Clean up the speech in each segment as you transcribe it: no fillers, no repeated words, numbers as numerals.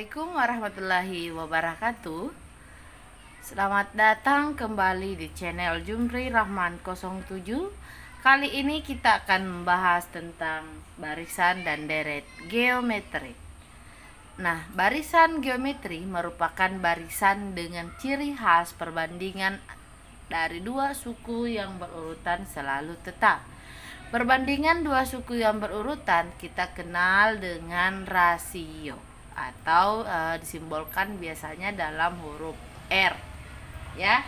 Assalamualaikum warahmatullahi wabarakatuh. Selamat datang kembali di channel Jumri Rahman 07. Kali ini kita akan membahas tentang barisan dan deret geometri. Nah, barisan geometri merupakan barisan dengan ciri khas perbandingan dari dua suku yang berurutan selalu tetap. Perbandingan dua suku yang berurutan kita kenal dengan rasio atau disimbolkan biasanya dalam huruf R, ya.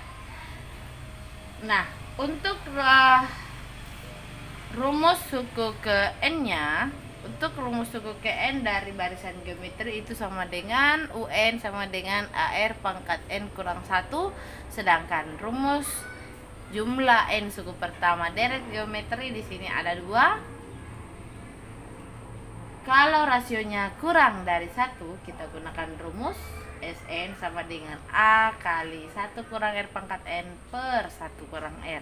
Nah, untuk rumus suku ke N-nya, untuk rumus suku ke N dari barisan geometri itu sama dengan UN sama dengan AR pangkat N kurang 1, sedangkan rumus jumlah N suku pertama deret geometri di sini ada 2. Kalau rasionya kurang dari 1, kita gunakan rumus Sn sama dengan A kali 1 kurang R pangkat N per 1 kurang R.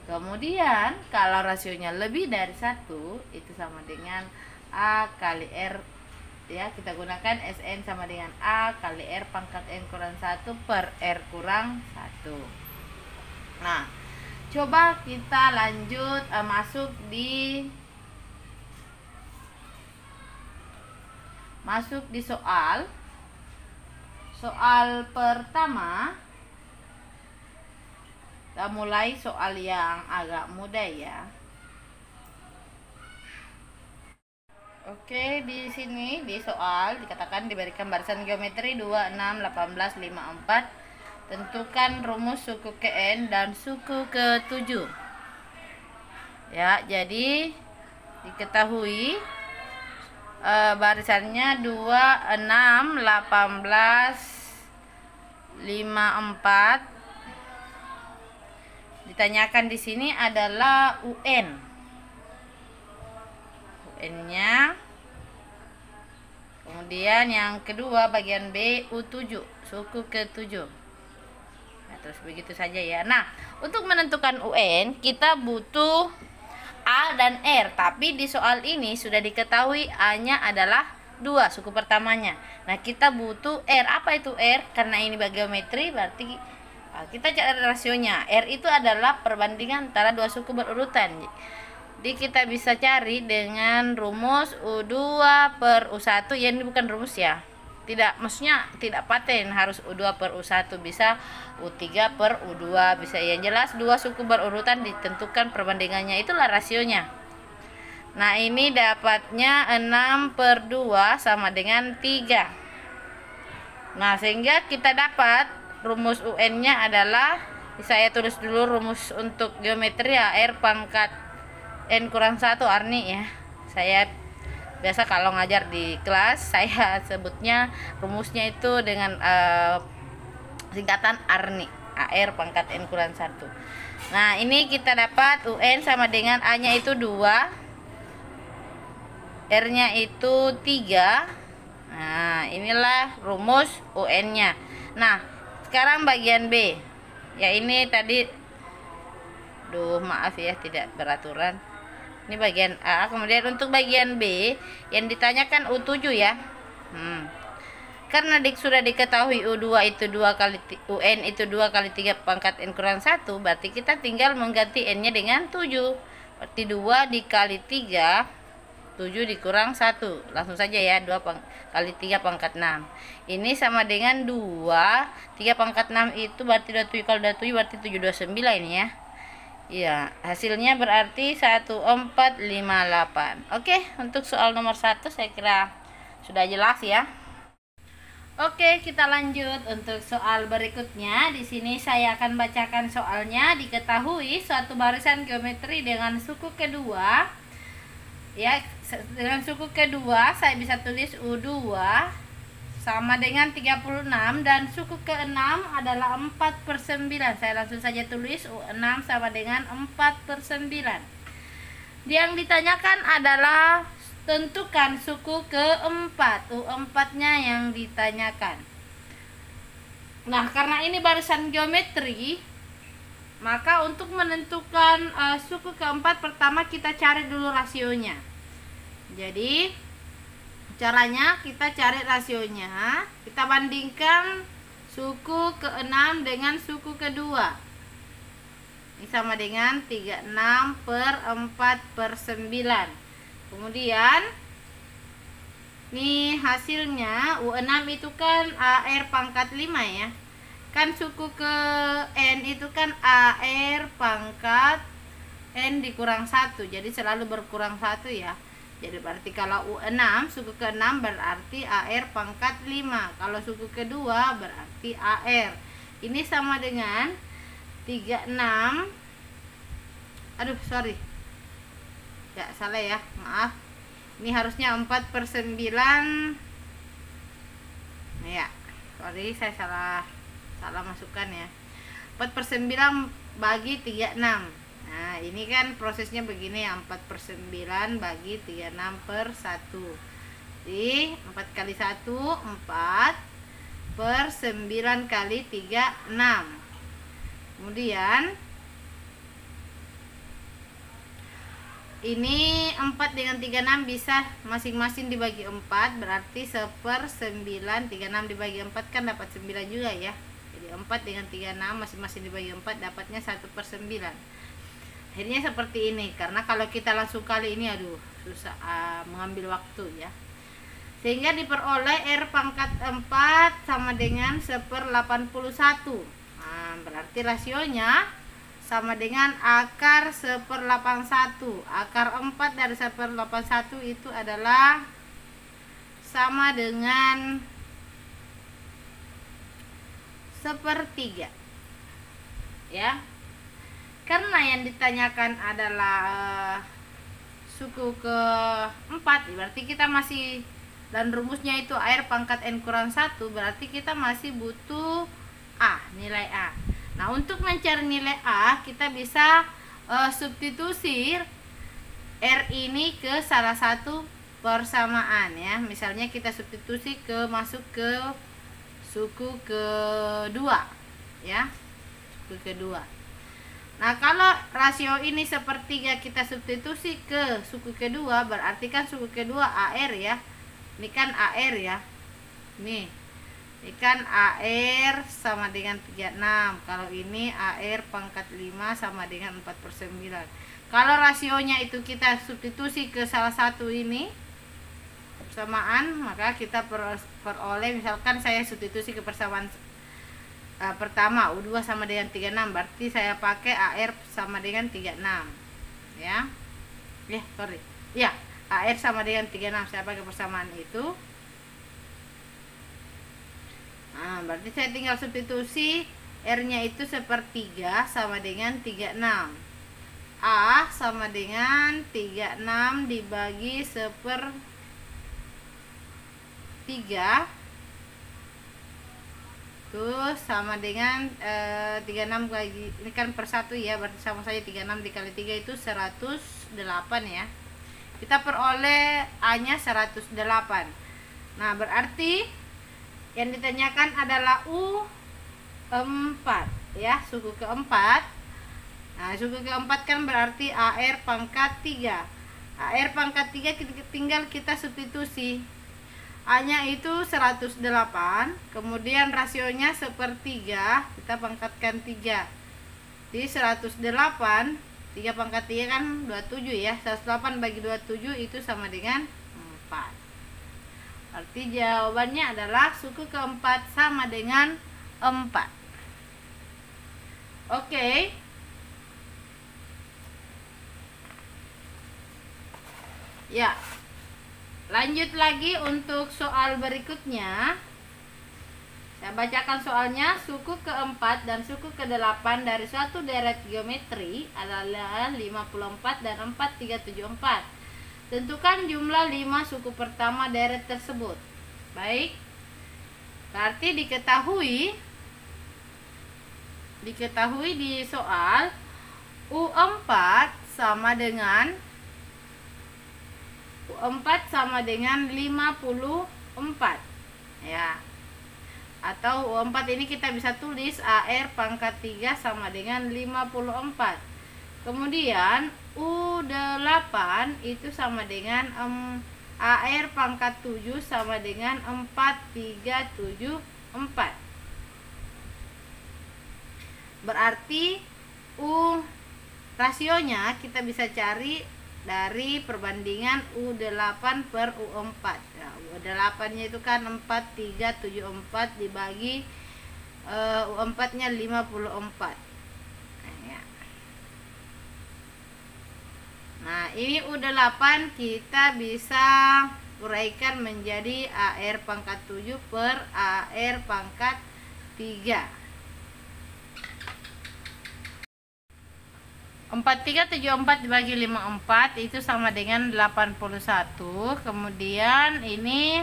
Kemudian kalau rasionya lebih dari 1, itu sama dengan A kali R, ya, kita gunakan Sn sama dengan A kali R pangkat N kurang 1 per R kurang 1. Nah, coba kita lanjut masuk di soal pertama. Kita mulai soal yang agak mudah, ya. Oke, di sini di soal dikatakan diberikan barisan geometri 2, 6, 18, 5, 4. Tentukan rumus suku ke N dan suku ke 7. Ya, jadi diketahui barisannya 2, 6, 18, 5, 4. Ditanyakan di sini adalah UN. UN-nya. Kemudian yang kedua bagian B U7, suku ke-7. Nah, terus begitu saja, ya. Nah, untuk menentukan UN kita butuh A dan R, tapi di soal ini sudah diketahui A-nya adalah 2, suku pertamanya. Nah, kita butuh R. Apa itu R? Karena ini bagi geometri, berarti kita cari rasionya. R itu adalah perbandingan antara dua suku berurutan. Jadi kita bisa cari dengan rumus U2 per U1. Ya, ini bukan rumus, ya. Tidak, maksudnya tidak paten harus U2 per U1, bisa U3 per U2, bisa, yang jelas dua suku berurutan ditentukan perbandingannya, itulah rasionya. Nah, ini dapatnya 6 per 2 sama dengan 3. Nah, sehingga kita dapat rumus UN-nya adalah, saya tulis dulu rumus untuk geometri, ya, R pangkat N kurang 1 Arni, ya. Saya biasa kalau ngajar di kelas saya sebutnya rumusnya itu dengan singkatan Arni, AR pangkat N kurang 1. Nah, ini kita dapat UN sama dengan A-nya itu 2, R-nya itu 3. Nah, inilah rumus UN-nya. Nah, sekarang bagian B. Ya, ini tadi maaf, ya, tidak beraturan. Ini bagian A. Kemudian untuk bagian B yang ditanyakan U7, ya. Karena sudah diketahui U2 itu 2 kali UN itu 2 kali 3 pangkat N kurang 1, berarti kita tinggal mengganti N-nya dengan 7. Berarti 2 dikali 3, 7 dikurang 1. Langsung saja, ya, 2 kali 3 pangkat 6. Ini sama dengan 2, 3 pangkat 6 itu berarti 27, kalau 27 berarti 729, ya. Ya, hasilnya berarti 1458. Oke, untuk soal nomor 1 saya kira sudah jelas, ya. Oke, kita lanjut untuk soal berikutnya. Di sini saya akan bacakan soalnya. Diketahui suatu barisan geometri dengan suku kedua, ya, dengan suku kedua saya bisa tulis U2 sama dengan 36, dan suku ke-6 adalah 4/9. Saya langsung saja tulis U6 sama dengan 4/9. Yang ditanyakan adalah tentukan suku ke-4, U4-nya yang ditanyakan. Nah, karena ini barisan geometri, maka untuk menentukan suku ke-4 pertama kita cari dulu rasionya. Jadi Caranya kita cari rasionya, kita bandingkan suku ke-6 dengan suku kedua. Ini sama dengan 36 per 4 per 9. Kemudian nih hasilnya U6 itu kan AR pangkat 5 ya. Kan suku ke N itu kan AR pangkat N dikurang 1. Jadi selalu berkurang 1 ya. Jadi berarti kalau U6 suku ke-6 berarti AR pangkat 5. Kalau suku kedua berarti AR. Ini sama dengan 36. Aduh sorry, ya salah ya, maaf. Ini harusnya 4 per 9. Ya sorry, saya salah masukkan ya. 4 per 9 bagi 36. Nah ini kan prosesnya begini ya, 4 per 9 bagi 36 per 1. Jadi 4 kali 1 4 per 9 kali 3 6. Kemudian ini 4 dengan 36 bisa masing-masing dibagi 4, berarti 1 per 9. 36 dibagi 4 kan dapat 9 juga ya. Jadi 4 dengan 36 masing-masing dibagi 4 dapatnya 1 per 9. Akhirnya seperti ini, karena kalau kita langsung kali ini aduh susah mengambil waktu ya. Sehingga diperoleh R pangkat 4 sama dengan 1 per 81. Nah, berarti rasionya sama dengan akar 1 per 81. Akar 4 dari 1 per 81 itu adalah sama dengan 1/3 ya. Karena yang ditanyakan adalah suku ke-4, berarti kita masih, dan rumusnya itu AR pangkat N kurang 1, berarti kita masih butuh A, nilai A. Nah untuk mencari nilai A kita bisa substitusi R ini ke salah satu persamaan ya. Misalnya kita substitusi masuk ke suku kedua ya, suku kedua. Nah kalau rasio ini 1/3 kita substitusi ke suku kedua, berarti kan suku kedua AR ya. Ini kan AR ya. Ini kan AR sama dengan 36. Kalau ini AR pangkat 5 sama dengan 4 per 9. Kalau rasionya itu kita substitusi ke salah satu ini persamaan, maka kita peroleh, misalkan saya substitusi ke persamaan pertama U2 sama dengan 36, berarti saya pakai AR sama dengan 36 ya. Sorry ya, AR sama dengan 36 saya pakai persamaan itu. Nah berarti saya tinggal substitusi R nya itu 1/3 sama dengan 36. A sama dengan 36 dibagi 1/3 terus sama dengan 36 bagi, ini kan per 1 ya, berarti sama saja 36 dikali 3 itu 108 ya. Kita peroleh A nya 108. Nah berarti yang ditanyakan adalah U4 ya, suku keempat. Nah suku keempat kan berarti AR pangkat 3. AR pangkat 3 tinggal kita substitusi. A nya itu 108, kemudian rasionya 1/3, kita pangkatkan 3. Jadi 108, 3 pangkat 3 kan 27 ya. 108 bagi 27 itu sama dengan 4. Berarti jawabannya adalah suku keempat sama dengan 4. Oke. Ya. Lanjut lagi untuk soal berikutnya. Saya bacakan soalnya. Suku keempat dan suku ke-8 dari suatu deret geometri adalah 54 dan 4374. Tentukan jumlah 5 suku pertama deret tersebut. Baik. Berarti diketahui di soal U4 sama dengan 54 ya. Atau U4 ini kita bisa tulis AR pangkat 3 sama dengan 54. Kemudian U8 itu sama dengan AR pangkat 7 sama dengan 4374. Berarti U rasionya kita bisa cari dari perbandingan U8 per U4. Nah, U8 nya itu kan 4374 dibagi U4 nya 54. Nah, ini U8 kita bisa uraikan menjadi AR pangkat 7 per AR pangkat 3. 4374 dibagi 54 itu sama dengan 81. Kemudian ini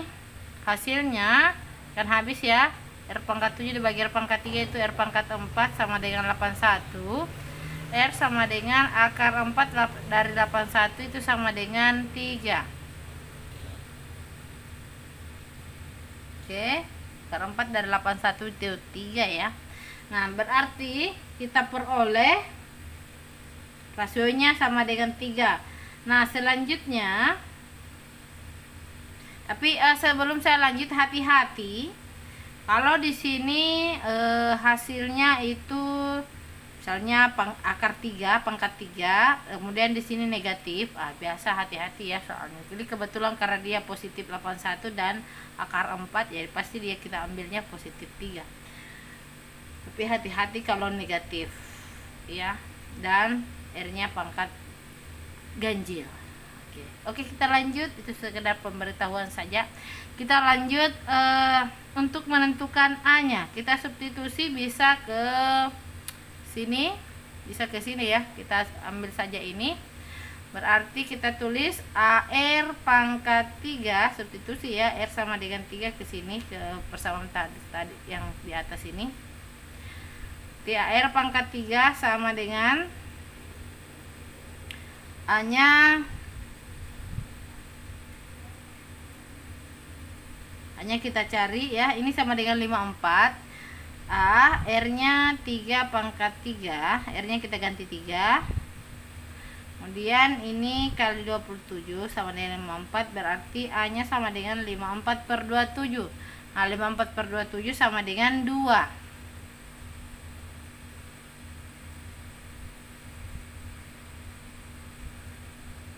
hasilnya kan habis ya. R pangkat 7 dibagi R pangkat 3 itu R pangkat 4 sama dengan 81. R sama dengan akar 4 dari 81 itu sama dengan 3. Oke, akar 4 dari 81 itu 3 ya. Nah, berarti kita peroleh rasionya sama dengan 3. Nah, selanjutnya, tapi sebelum saya lanjut, hati-hati kalau di sini hasilnya itu misalnya akar 3 pangkat 3, kemudian di sini negatif. Biasa hati-hati ya soalnya. Jadi kebetulan karena dia positif 81 dan akar 4, ya pasti dia kita ambilnya positif 3. Tapi hati-hati kalau negatif ya. Dan R-nya pangkat ganjil. Oke, kita lanjut. Itu sekedar pemberitahuan saja. Kita lanjut untuk menentukan A-nya. Kita substitusi bisa ke sini, bisa ke sini ya. Kita ambil saja ini. Berarti kita tulis AR pangkat 3, substitusi ya, R sama dengan 3 ke sini, ke persamaan tadi yang di atas ini. AR pangkat 3 sama dengan hanya kita cari ya, ini sama dengan 54. R nya 3 pangkat 3, R nya kita ganti 3. Kemudian ini kali 27 sama dengan 54, berarti A nya sama dengan 54 per 27. Nah, 54 per 27 sama dengan 2.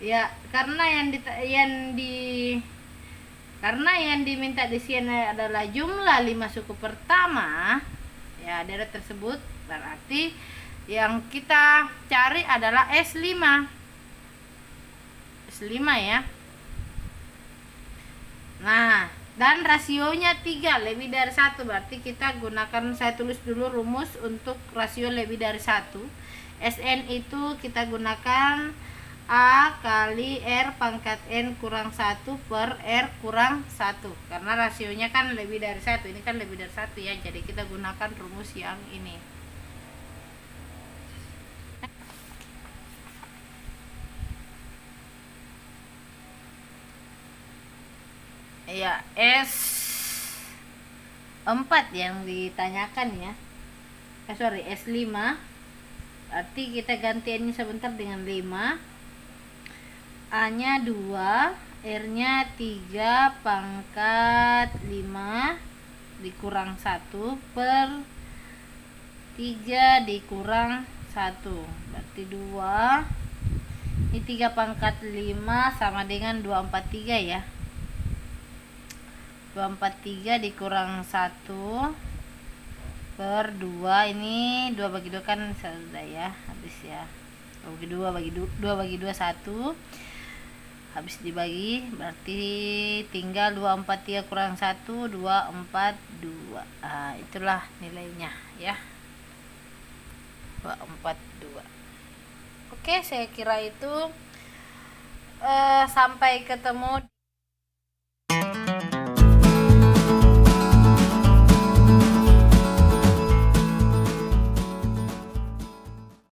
Ya, karena karena yang diminta di sini adalah jumlah 5 suku pertama ya, daerah tersebut, berarti yang kita cari adalah S5 ya. Nah, dan rasionya 3 lebih dari 1, berarti kita gunakan, saya tulis dulu rumus untuk rasio lebih dari 1. SN itu kita gunakan A kali R pangkat N kurang 1 per R kurang 1, karena rasionya kan lebih dari 1, ini kan lebih dari 1 ya, jadi kita gunakan rumus yang ini. Ya, S4 yang ditanyakan ya. S5, berarti kita gantiannya sebentar dengan 5. A nya 2, R nya 3 pangkat 5 dikurang 1 per 3 dikurang 1, berarti 2. Ini 3 pangkat 5 sama dengan 243 ya. 243 dikurang 1 per 2, ini 2 bagi 2 kan sudah ya, habis ya. 2 bagi 2 1, habis dibagi, berarti tinggal 243 kurang 1, 242. Itulah nilainya ya, 242. Oke, saya kira itu. Sampai ketemu